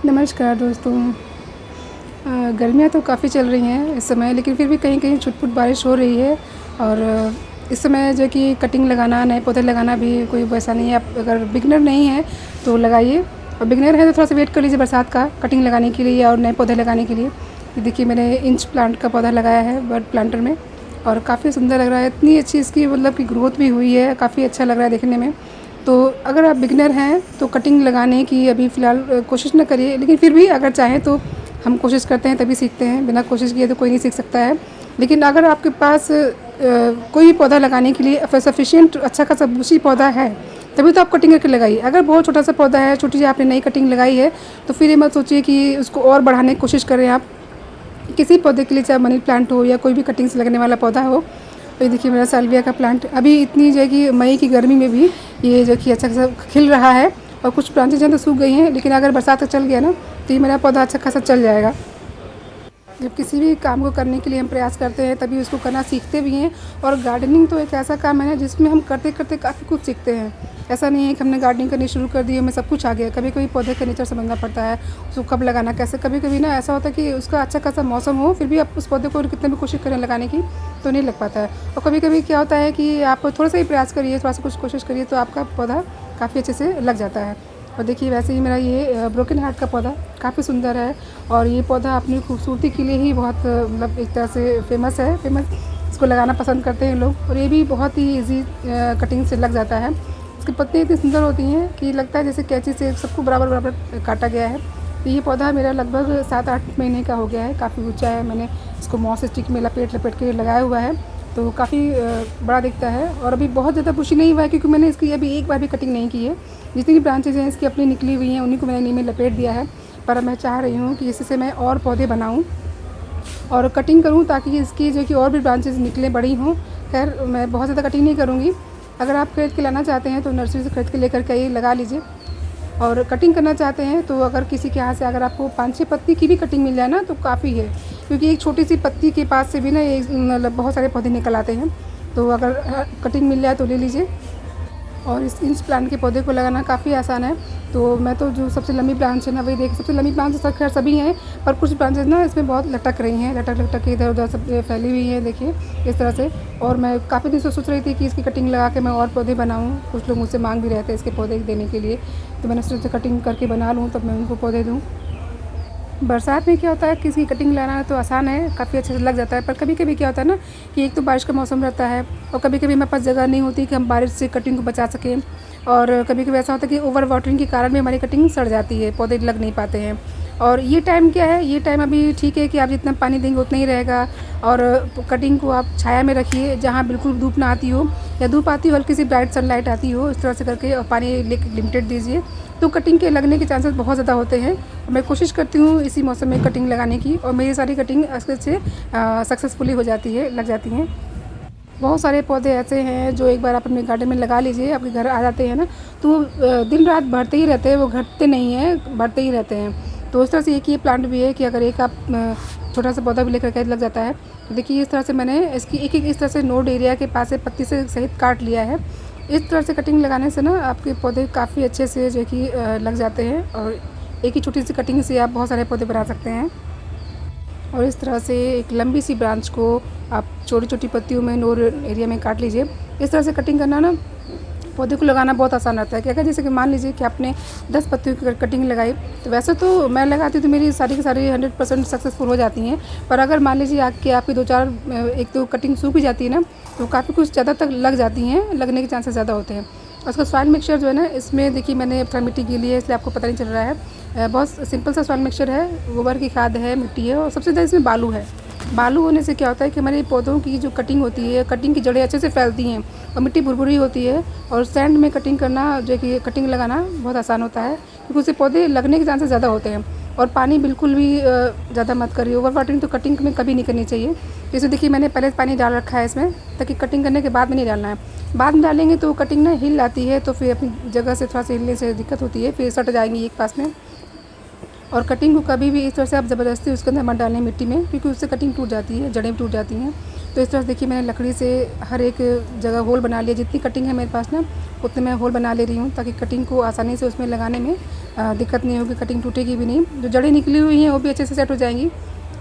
नमस्कार दोस्तों। गर्मियाँ तो काफ़ी चल रही हैं इस समय, लेकिन फिर भी कहीं-कहीं छुट-पुट बारिश हो रही है। और इस समय जो है कि कटिंग लगाना, नए पौधे लगाना भी कोई वैसा नहीं है। आप अगर बिगिनर नहीं हैं तो लगाइए, और बिगिनर है तो थोड़ा-सा वेट कर लीजिए बरसात का कटिंग लगाने के लिए और नए पौधे लगाने के लिए। ये देखिए, मैंने इंच प्लांट का पौधा लगाया है बड प्लांटर में, और काफ़ी सुंदर लग रहा है। इतनी अच्छी इसकी मतलब कि ग्रोथ भी हुई है, काफ़ी अच्छा लग रहा है देखने में। तो अगर आप बिगिनर हैं तो कटिंग लगाने की अभी फ़िलहाल कोशिश ना करिए, लेकिन फिर भी अगर चाहें तो हम कोशिश करते हैं तभी सीखते हैं, बिना कोशिश किए तो कोई नहीं सीख सकता है। लेकिन अगर आपके पास कोई भी पौधा लगाने के लिए सफिशिएंट अच्छा खासा बूशी पौधा है, तभी तो आप कटिंग करके लगाइए। अगर बहुत छोटा सा पौधा है, छोटी सी आपने नई कटिंग लगाई है, तो फिर ये मत सोचिए कि उसको और बढ़ाने की कोशिश करें आप। किसी पौधे के लिए, चाहे मनी प्लांट हो या कोई भी कटिंग से लगने वाला पौधा हो। तो ये देखिए, मेरा साल्विया का प्लांट अभी इतनी जो है कि मई की गर्मी में भी ये जो कि अच्छा खासा खिल रहा है, और कुछ ब्रांचेज हैं तो सूख गई हैं, लेकिन अगर बरसात तक चल गया ना तो ये मेरा पौधा अच्छा खासा चल जाएगा। जब किसी भी काम को करने के लिए हम प्रयास करते हैं तभी उसको करना सीखते भी हैं। और गार्डनिंग तो एक ऐसा काम है ना जिसमें हम करते करते काफ़ी कुछ सीखते हैं। ऐसा नहीं है कि हमने गार्डनिंग करनी शुरू कर दी हमें सब कुछ आ गया। कभी कभी पौधे का नेचर समझना पड़ता है, उसको कब लगाना कैसे। कभी कभी ना ऐसा होता है कि उसका अच्छा खासा मौसम हो, फिर भी आप उस पौधे को कितने भी कोशिश करें लगाने की तो नहीं लग पाता है। और कभी कभी क्या होता है कि आप थोड़ा सा ही प्रयास करिए, थोड़ा सा कुछ कोशिश करिए तो आपका पौधा काफ़ी अच्छे से लग जाता है। और देखिए, वैसे ही मेरा ये ब्रोकन हार्ट का पौधा काफ़ी सुंदर है, और ये पौधा अपनी खूबसूरती के लिए ही बहुत मतलब एक तरह से फेमस है। इसको लगाना पसंद करते हैं लोग, और ये भी बहुत ही ईज़ी कटिंग से लग जाता है। इसकी पत्तियाँ इतनी सुंदर होती हैं कि लगता है जैसे कैंची से सबको बराबर बराबर काटा गया है। तो ये पौधा मेरा लगभग 7-8 महीने का हो गया है, काफ़ी ऊँचा है। मैंने इसको मॉस स्टिक में लपेट लपेट के लगाया हुआ है, तो काफ़ी बड़ा दिखता है। और अभी बहुत ज़्यादा बुशी नहीं हुआ है, क्योंकि मैंने इसकी अभी एक बार भी कटिंग नहीं की है। जितनी भी ब्रांचेज़ हैं इसकी अपनी निकली हुई हैं, उन्हीं को मैंने नी में लपेट दिया है। पर मैं चाह रही हूँ कि इससे मैं और पौधे बनाऊँ और कटिंग करूँ, ताकि इसकी जो कि और भी ब्रांचेज़ निकलें, बड़ी हों। खैर, मैं बहुत ज़्यादा कटिंग नहीं करूँगी। अगर आप खरीद के लाना चाहते हैं तो नर्सरी से खरीद के लेकर के आइए, लगा लीजिए। और कटिंग करना चाहते हैं तो अगर किसी के यहाँ से अगर आपको 5-6 पत्ती की भी कटिंग मिल जाए ना तो काफ़ी है, क्योंकि एक छोटी सी पत्ती के पास से भी ना ये मतलब बहुत सारे पौधे निकल आते हैं। तो अगर कटिंग मिल जाए तो ले लीजिए। और इस इंच प्लांट के पौधे को लगाना काफ़ी आसान है। तो मैं तो जो सबसे लंबी ब्रांच है ना वही देख, सबसे लंबी ब्रांच खैर सभी हैं, पर कुछ ब्रांचेज़ ना इसमें बहुत लटक रही हैं, लटक लटक के इधर उधर सब फैली हुई हैं, देखिए इस तरह से। और मैं काफ़ी दिन से सोच रही थी कि इसकी कटिंग लगा के मैं और पौधे बनाऊँ। कुछ लोग मुझसे मांग भी रहे थे इसके पौधे देने के लिए, तो मैंने सोचा कटिंग करके बना लूँ तब मैं उनको पौधे दूँ। बरसात में क्या होता है कि इसकी कटिंग लाना तो आसान है, काफ़ी अच्छे से लग जाता है। पर कभी-कभी क्या होता है ना कि एक तो बारिश का मौसम रहता है, और कभी-कभी हमारे पास जगह नहीं होती कि हम बारिश से कटिंग को बचा सकें। और कभी-कभी ऐसा होता है कि ओवर वाटरिंग के कारण भी हमारी कटिंग सड़ जाती है, पौधे लग नहीं पाते हैं। और ये टाइम क्या है, ये टाइम अभी ठीक है कि आप जितना पानी देंगे उतना ही रहेगा। और कटिंग को आप छाया में रखिए, जहाँ बिल्कुल धूप ना आती हो, या धूप आती हो हल्की सी ब्राइट सनलाइट आती हो, इस तरह से करके, और पानी लिमिटेड दीजिए, तो कटिंग के लगने के चांसेस बहुत ज़्यादा होते हैं। मैं कोशिश करती हूँ इसी मौसम में कटिंग लगाने की, और मेरी सारी कटिंग अच्छे से सक्सेसफुली हो जाती है, लग जाती हैं। बहुत सारे पौधे ऐसे हैं जो एक बार आप अपने गार्डन में लगा लीजिए, आपके घर आ जाते हैं ना, तो दिन रात बढ़ते ही रहते हैं, वो घटते नहीं हैं, बढ़ते ही रहते हैं। तो उस तरह से एक ये प्लांट भी है कि अगर एक आप छोटा सा पौधा भी लेकर के लग जाता है। तो देखिए, इस तरह से मैंने इसकी एक एक इस तरह से नोड एरिया के पास से पत्ती से सहित काट लिया है। इस तरह से कटिंग लगाने से ना आपके पौधे काफ़ी अच्छे से जो कि लग जाते हैं, और एक ही छोटी सी कटिंग से आप बहुत सारे पौधे बना सकते हैं। और इस तरह से एक लंबी सी ब्रांच को आप छोटी छोटी पत्तियों में नोड एरिया में काट लीजिए। इस तरह से कटिंग करना ना पौधे को लगाना बहुत आसान रहता है। क्या क्या, जैसे कि मान लीजिए कि आपने 10 पत्तियों की कटिंग लगाई, तो वैसे तो मैं लगाती हूँ तो मेरी सारी की सारी 100% सक्सेसफुल हो जाती हैं। पर अगर मान लीजिए आपकी 2-4 एक तो कटिंग सूख भी जाती है ना, तो काफ़ी कुछ ज़्यादा तक लग जाती हैं, लगने के चांसेस ज़्यादा होते हैं। उसका सॉइल मिक्सचर जो है ना, इसमें देखिए मैंने थोड़ा मिट्टी गीली है इसलिए आपको पता नहीं चल रहा है। बहुत सिंपल सा सॉइल मिक्सचर है, गोबर की खाद है, मिट्टी है, और सबसे ज़्यादा इसमें बालू है। बालू होने से क्या होता है कि हमारे पौधों की जो कटिंग होती है, कटिंग की जड़ें अच्छे से फैलती हैं, और मिट्टी भुरभुरी होती है। और सैंड में कटिंग करना जो कि कटिंग लगाना बहुत आसान होता है, क्योंकि उससे पौधे लगने के चांसेस ज़्यादा होते हैं। और पानी बिल्कुल भी ज़्यादा मत करिए, ओवर वाटरिंग तो कटिंग में कभी नहीं करनी चाहिए। जैसे देखिए, मैंने पहले पानी डाल रखा है इसमें, ताकि कटिंग करने के बाद में नहीं डालना है। बाद में डालेंगे तो कटिंग ना हिल आती है, तो फिर अपनी जगह से थोड़ा सा हिलने से दिक्कत होती है, फिर सट जाएंगी एक पास में। और कटिंग को कभी भी इस तरह से आप ज़बरदस्ती उसके अंदर मत डालें मिट्टी में, क्योंकि उससे कटिंग टूट जाती है, जड़ें टूट जाती हैं। तो इस तरह से देखिए, मैंने लकड़ी से हर एक जगह होल बना लिया। जितनी कटिंग है मेरे पास ना, उतने मैं होल बना ले रही हूँ ताकि कटिंग को आसानी से उसमें लगाने में दिक्कत नहीं होगी, कटिंग टूटेगी भी नहीं। जो जड़ें निकली हुई हैं वो भी अच्छे से सेट हो जाएंगी।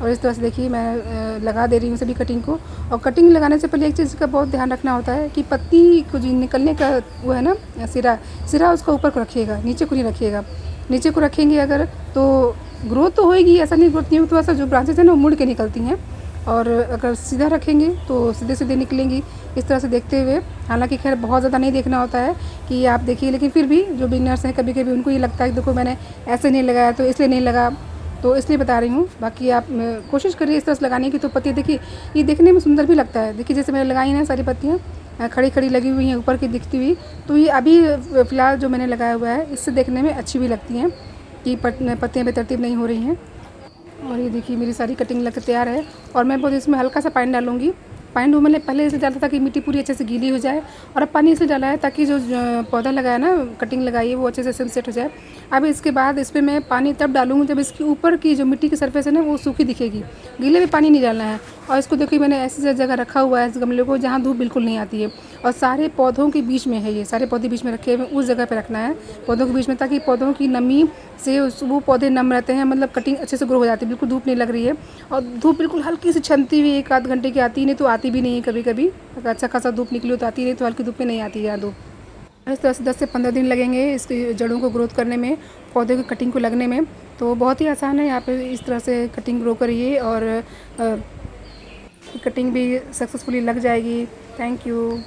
और इस तरह से देखिए मैं लगा दे रही हूँ सभी कटिंग को। और कटिंग लगाने से पहले एक चीज़ का बहुत ध्यान रखना होता है कि पत्ती को जो निकलने का वो है ना सिरा उसका ऊपर को रखिएगा, नीचे को नहीं रखिएगा। नीचे को रखेंगे अगर तो ग्रोथ तो होएगी, ऐसा नहीं ग्रोथ नहीं होगी, थोड़ा सा जो ब्रांचेस हैं ना वो मुड़ के निकलती हैं। और अगर सीधा रखेंगे तो सीधे सीधे निकलेंगी इस तरह से देखते हुए। हालांकि खैर बहुत ज़्यादा नहीं देखना होता है कि आप देखिए, लेकिन फिर भी जो बिगनर्स हैं कभी कभी उनको ये लगता है कि देखो मैंने ऐसे नहीं लगाया तो इसलिए नहीं लगा, तो इसलिए बता रही हूँ। बाकी आप कोशिश करिए इस तरह से लगाने की। तो पत्ती देखिए ये देखने में सुंदर भी लगता है। देखिए जैसे मैंने लगाई ना सारी पत्तियाँ खड़ी खड़ी लगी हुई हैं ऊपर की दिखती हुई, तो ये अभी फ़िलहाल जो मैंने लगाया हुआ है इससे देखने में अच्छी भी लगती हैं कि पत्तियाँ बेतरतीब नहीं हो रही हैं। और ये देखिए मेरी सारी कटिंग लग तैयार है। और मैं बहुत इसमें हल्का सा पानी डालूँगी। पानी वो मैंने पहले इसलिए डाला था कि मिट्टी पूरी अच्छे से गीली हो जाए, और अब पानी इसलिए डाला है ताकि जो पौधा लगाया ना, कटिंग लगाई है, वो अच्छे से सेट हो जाए। अब इसके बाद इस पर मैं पानी तब डालूँगी जब इसके ऊपर की जो मिट्टी की सरफेस है ना वो सूखी दिखेगी, गीले में पानी नहीं डालना है। और इसको देखिए मैंने ऐसी जगह रखा हुआ है इस गमले को जहाँ धूप बिल्कुल नहीं आती है, और सारे पौधों के बीच में है, ये सारे पौधे बीच में रखे हुए उस जगह पे रखना है पौधों के बीच में, ताकि पौधों की नमी से वो पौधे नम रहते हैं, मतलब कटिंग अच्छे से ग्रो हो जाती है, बिल्कुल धूप नहीं लग रही है। और धूप बिल्कुल हल्की सी छनती हुई 1 आध घंटे की आती, नहीं तो आती भी नहीं है कभी कभी। अगर अच्छा खासा धूप निकली हो तो आती, नहीं तो हल्की धूप में नहीं आती है धूप। इस तरह से 10 से 15 दिन लगेंगे इसकी जड़ों को ग्रोथ करने में, पौधे की कटिंग को लगने में। तो बहुत ही आसान है, आप इस तरह से कटिंग ग्रो करिए और कटिंग भी सक्सेसफुली लग जाएगी। Thank you.